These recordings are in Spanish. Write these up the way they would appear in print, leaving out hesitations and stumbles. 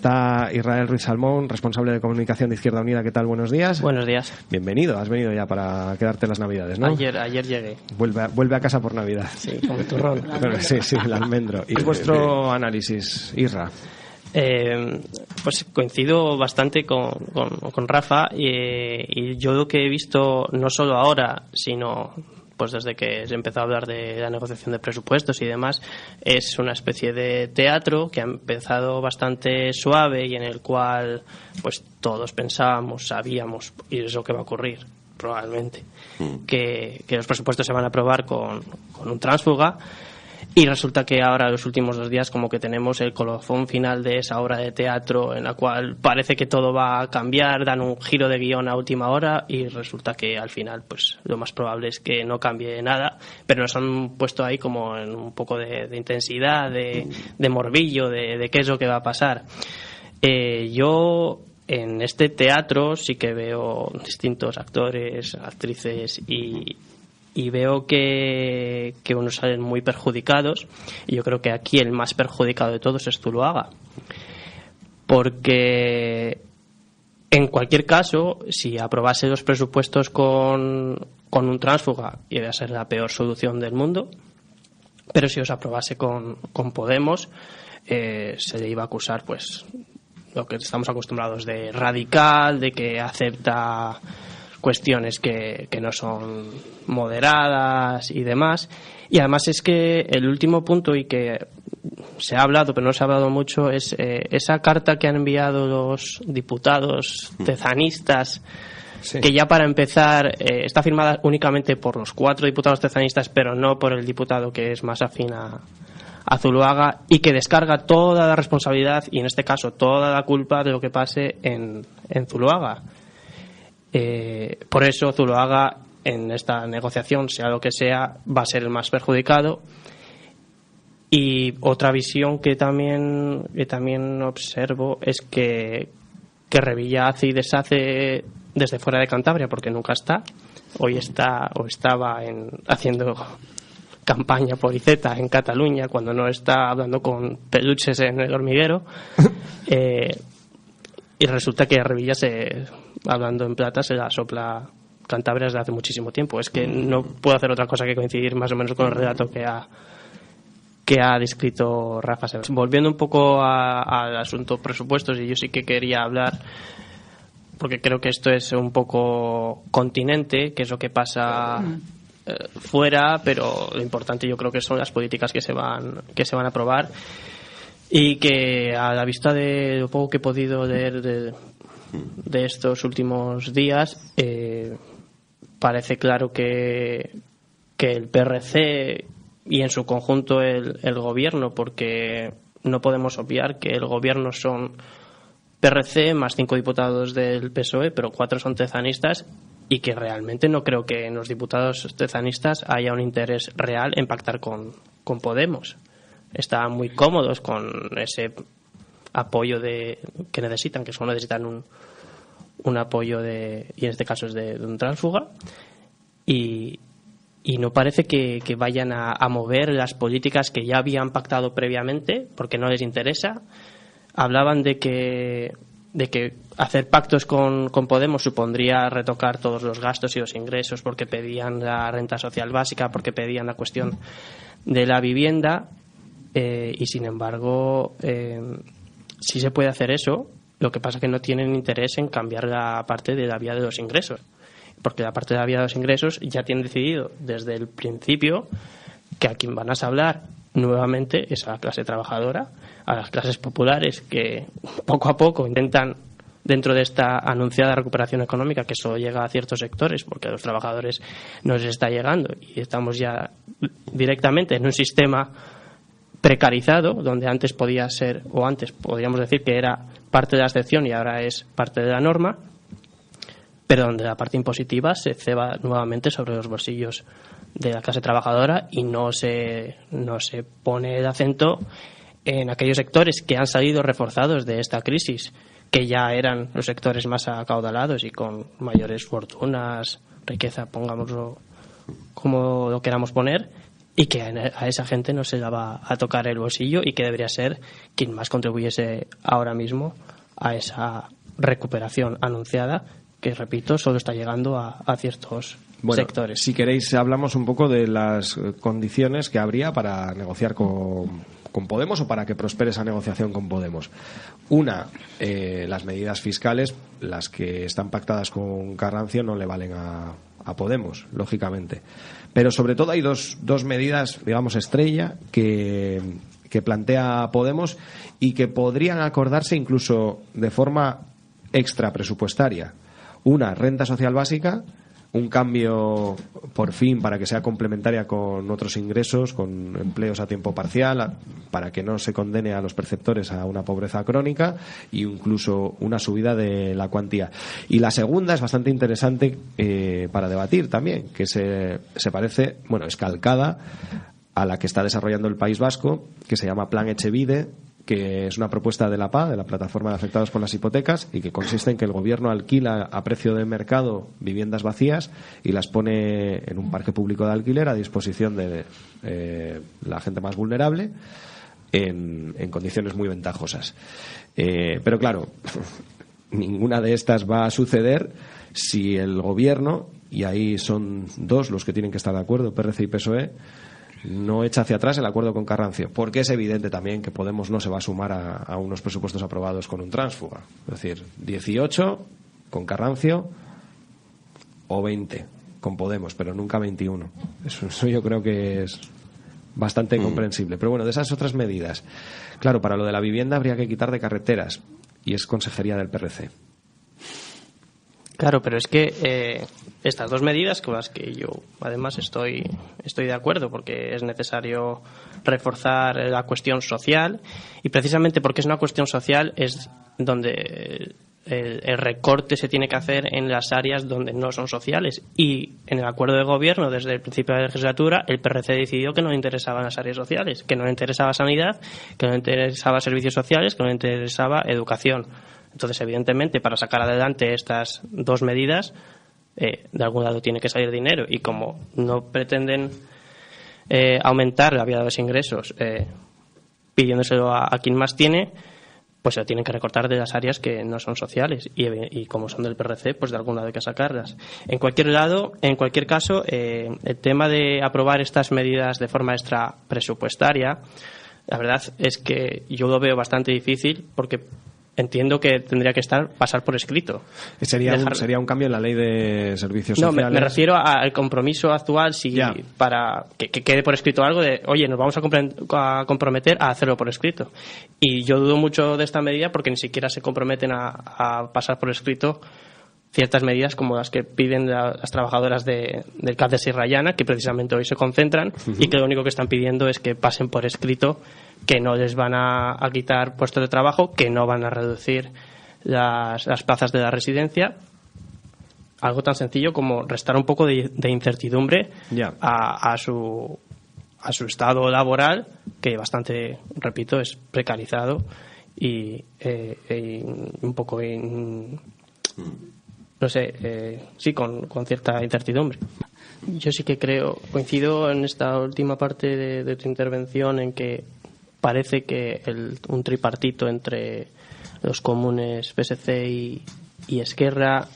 Está Israel Ruiz Salmón, responsable de comunicación de Izquierda Unida. ¿Qué tal? Buenos días. Buenos días. Bienvenido. Has venido ya para quedarte las Navidades, ¿no? Ayer llegué. Vuelve a casa por Navidad. Sí, con el turrón. Bueno, sí, el almendro. ¿Y vuestro análisis, Isra? Pues coincido bastante con Rafa y yo lo que he visto no solo ahora, sino pues desde que se empezó a hablar de la negociación de presupuestos y demás, es una especie de teatro que ha empezado bastante suave y en el cual pues todos pensábamos, sabíamos, y es lo que va a ocurrir probablemente, que los presupuestos se van a aprobar con un tránsfuga. Y resulta que ahora, los últimos 2 días, como que tenemos el colofón final de esa obra de teatro en la cual parece que todo va a cambiar, dan un giro de guión a última hora y resulta que al final, pues lo más probable es que no cambie nada, pero nos han puesto ahí como en un poco de intensidad, de morbillo, de qué es lo que va a pasar. Yo en este teatro sí que veo distintos actores, actrices y veo que unos salen muy perjudicados y yo creo que aquí el más perjudicado de todos es Zuloaga, porque en cualquier caso si aprobase los presupuestos con un tránsfuga iba a ser la peor solución del mundo, pero si os aprobase con Podemos se le iba a acusar pues lo que estamos acostumbrados de radical, de que acepta cuestiones que no son moderadas y demás. Y además es que el último punto, y que se ha hablado pero no se ha hablado mucho, es esa carta que han enviado los diputados tezanistas, sí, que ya para empezar está firmada únicamente por los 4 diputados tezanistas, pero no por el diputado que es más afín a Zuloaga, y que descarga toda la responsabilidad y en este caso toda la culpa de lo que pase en Zuloaga. Por eso Zuloaga en esta negociación, sea lo que sea, va a ser el más perjudicado. Y otra visión que también observo es que Revilla hace y deshace desde fuera de Cantabria, porque nunca está. Hoy está o estaba haciendo campaña por Iceta en Cataluña, cuando no está hablando con peluches en el hormiguero. Y resulta que Revilla, hablando en plata, se la sopla Cantabria desde hace muchísimo tiempo. Es que no puedo hacer otra cosa que coincidir más o menos con el relato que ha descrito Rafa. Volviendo un poco al asunto presupuestos, y yo sí que quería hablar, porque creo que esto es un poco continente, que es lo que pasa fuera, pero lo importante yo creo que son las políticas que se van a aprobar. Y que a la vista de lo poco que he podido leer de estos últimos días, parece claro que el PRC y en su conjunto el gobierno, porque no podemos obviar que el gobierno son PRC más 5 diputados del PSOE, pero 4 son tezanistas, y que realmente no creo que en los diputados tezanistas haya un interés real en pactar con Podemos. Están muy cómodos con ese apoyo que necesitan, que solo necesitan un apoyo y en este caso es de un tránsfuga, y no parece que vayan a mover las políticas que ya habían pactado previamente, porque no les interesa. Hablaban de que hacer pactos con Podemos supondría retocar todos los gastos y los ingresos, porque pedían la renta social básica, porque pedían la cuestión de la vivienda. Y sin embargo sí se puede hacer eso, lo que pasa es que no tienen interés en cambiar la parte de la vía de los ingresos, porque la parte de la vía de los ingresos ya tienen decidido desde el principio que a quien van a hablar nuevamente es a la clase trabajadora, a las clases populares, que poco a poco intentan, dentro de esta anunciada recuperación económica que solo llega a ciertos sectores, porque a los trabajadores no les está llegando y estamos ya directamente en un sistema precarizado, donde antes podía ser, o antes podríamos decir que era parte de la excepción y ahora es parte de la norma, pero donde la parte impositiva se ceba nuevamente sobre los bolsillos de la clase trabajadora y no se pone el acento en aquellos sectores que han salido reforzados de esta crisis, que ya eran los sectores más acaudalados y con mayores fortunas, riqueza, pongámoslo como lo queramos poner, y que a esa gente no se la va a tocar el bolsillo y que debería ser quien más contribuyese ahora mismo a esa recuperación anunciada que, repito, solo está llegando a ciertos sectores. Si queréis, hablamos un poco de las condiciones que habría para negociar con Podemos o para que prospere esa negociación con Podemos. Una, las medidas fiscales, las que están pactadas con Carrancio, no le valen a Podemos, lógicamente. Pero sobre todo hay dos medidas, digamos, estrella que plantea Podemos y que podrían acordarse incluso de forma extrapresupuestaria. Una, renta social básica, un cambio por fin para que sea complementaria con otros ingresos, con empleos a tiempo parcial, para que no se condene a los perceptores a una pobreza crónica, y incluso una subida de la cuantía. Y la segunda es bastante interesante para debatir también, que se parece, es calcada a la que está desarrollando el País Vasco, que se llama Plan Etxebide, que es una propuesta de la PA, de la Plataforma de Afectados por las Hipotecas, y que consiste en que el gobierno alquila a precio de mercado viviendas vacías y las pone en un parque público de alquiler a disposición de la gente más vulnerable en condiciones muy ventajosas. Pero claro, ninguna de estas va a suceder si el gobierno, y ahí son dos los que tienen que estar de acuerdo, PRC y PSOE, no echa hacia atrás el acuerdo con Carrancio, porque es evidente también que Podemos no se va a sumar a unos presupuestos aprobados con un tránsfuga. Es decir, 18 con Carrancio o 20 con Podemos, pero nunca 21. Eso yo creo que es bastante incomprensible. Pero bueno, de esas otras medidas, claro, para lo de la vivienda habría que quitar de carreteras, y es consejería del PRC. Claro, pero es que estas dos medidas con las que yo además estoy de acuerdo, porque es necesario reforzar la cuestión social, y precisamente porque es una cuestión social es donde el recorte se tiene que hacer en las áreas donde no son sociales, y en el acuerdo de gobierno desde el principio de la legislatura el PRC decidió que no le interesaban las áreas sociales, que no le interesaba sanidad, que no le interesaba servicios sociales, que no le interesaba educación. Entonces, evidentemente, para sacar adelante estas dos medidas, de algún lado tiene que salir dinero, y como no pretenden aumentar la vía de los ingresos pidiéndoselo a quien más tiene, pues se lo tienen que recortar de las áreas que no son sociales, y como son del PRC, pues de algún lado hay que sacarlas. En cualquier caso, el tema de aprobar estas medidas de forma extra presupuestaria, la verdad es que yo lo veo bastante difícil, porque entiendo que tendría que pasar por escrito. Sería un cambio en la ley de servicios sociales. No, me refiero al compromiso actual, para que quede por escrito algo de, oye, nos vamos a comprometer a hacerlo por escrito. Y yo dudo mucho de esta medida, porque ni siquiera se comprometen a pasar por escrito ciertas medidas como las que piden las trabajadoras del CAP de Sierra Llana, que precisamente hoy se concentran, y que lo único que están pidiendo es que pasen por escrito que no les van a quitar puestos de trabajo, que no van a reducir las plazas de la residencia. Algo tan sencillo como restar un poco de incertidumbre a su estado laboral, que bastante, repito, es precarizado y un poco con cierta incertidumbre. Yo sí que coincido en esta última parte de tu intervención, en que parece que un tripartito entre los comunes, PSC y Esquerra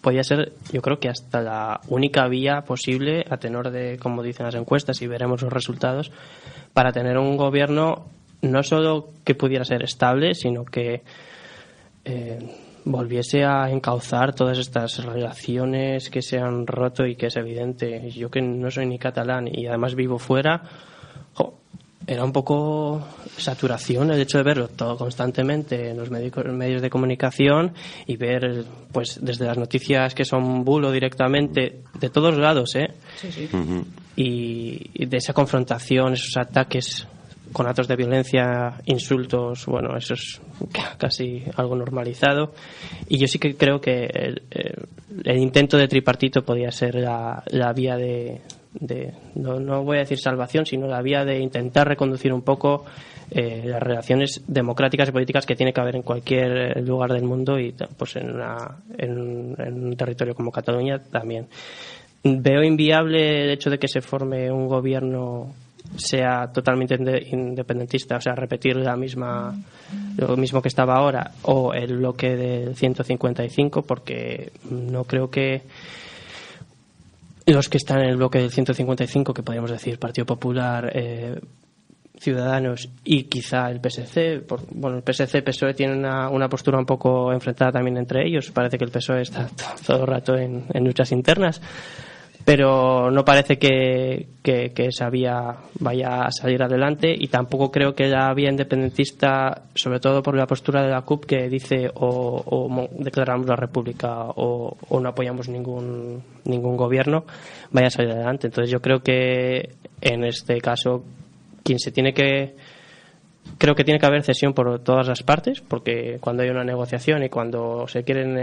podría ser, yo creo que hasta la única vía posible, a tenor de, como dicen las encuestas, y veremos los resultados, para tener un gobierno no solo que pudiera ser estable, sino que volviese a encauzar todas estas relaciones que se han roto y que es evidente. Yo, que no soy ni catalán y además vivo fuera, era un poco saturación el hecho de verlo todo constantemente en los medios de comunicación, y ver, pues, desde las noticias que son bulo directamente, de todos lados, Sí. Y de esa confrontación, esos ataques con actos de violencia, insultos, bueno, eso es casi algo normalizado. Y yo sí que creo que el intento de tripartito podía ser la vía no voy a decir salvación, sino la vía de intentar reconducir un poco las relaciones democráticas y políticas que tiene que haber en cualquier lugar del mundo, y pues en un territorio como Cataluña también. Veo inviable el hecho de que se forme un gobierno sea totalmente independentista, o sea, repetir lo mismo que estaba ahora, o el bloque del 155, porque no creo que los que están en el bloque del 155, que podríamos decir Partido Popular, Ciudadanos y quizá el PSC, el PSC-PSOE tienen una postura un poco enfrentada también entre ellos. Parece que el PSOE está todo el rato en luchas internas, pero no parece que esa vía vaya a salir adelante, y tampoco creo que la vía independentista, sobre todo por la postura de la CUP, que dice o declaramos la república o no apoyamos ningún gobierno, vaya a salir adelante. Entonces yo creo que en este caso creo que tiene que haber cesión por todas las partes, porque cuando hay una negociación y cuando se quieren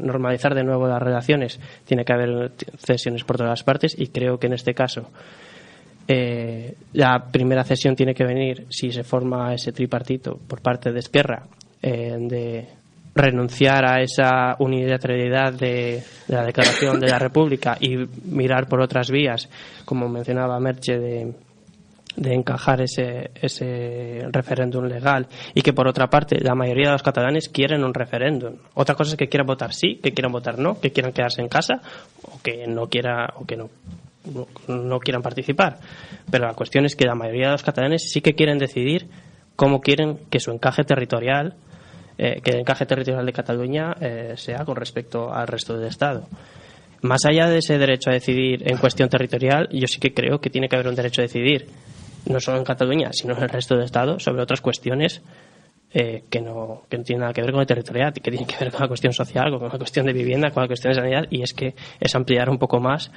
normalizar de nuevo las relaciones, tiene que haber cesiones por todas las partes, y creo que en este caso la primera cesión tiene que venir, si se forma ese tripartito por parte de Esquerra, de renunciar a esa unilateralidad de la declaración de la República y mirar por otras vías, como mencionaba Merche, de encajar ese referéndum legal, y que por otra parte la mayoría de los catalanes quieren un referéndum. Otra cosa es que quieran votar sí, que quieran votar no, que quieran quedarse en casa o que no quieran participar. Pero la cuestión es que la mayoría de los catalanes sí que quieren decidir cómo quieren que su encaje territorial, que el encaje territorial de Cataluña sea con respecto al resto del Estado. Más allá de ese derecho a decidir en cuestión territorial, yo sí que creo que tiene que haber un derecho a decidir, no solo en Cataluña, sino en el resto del Estado, sobre otras cuestiones que no tienen nada que ver con el territorial, que tienen que ver con la cuestión social, con la cuestión de vivienda, con la cuestión de sanidad, y es ampliar un poco más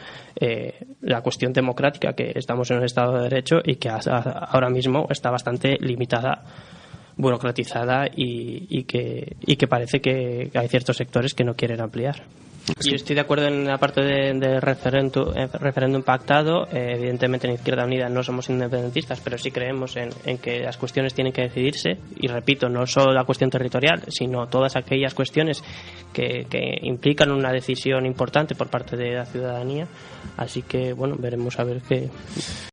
la cuestión democrática, que estamos en un Estado de Derecho y que ahora mismo está bastante limitada, burocratizada, y que parece que hay ciertos sectores que no quieren ampliar. Sí. Yo estoy de acuerdo en la parte del referéndum pactado. Evidentemente en Izquierda Unida no somos independentistas, pero sí creemos en que las cuestiones tienen que decidirse, y repito, no solo la cuestión territorial, sino todas aquellas cuestiones que implican una decisión importante por parte de la ciudadanía. Así que veremos a ver qué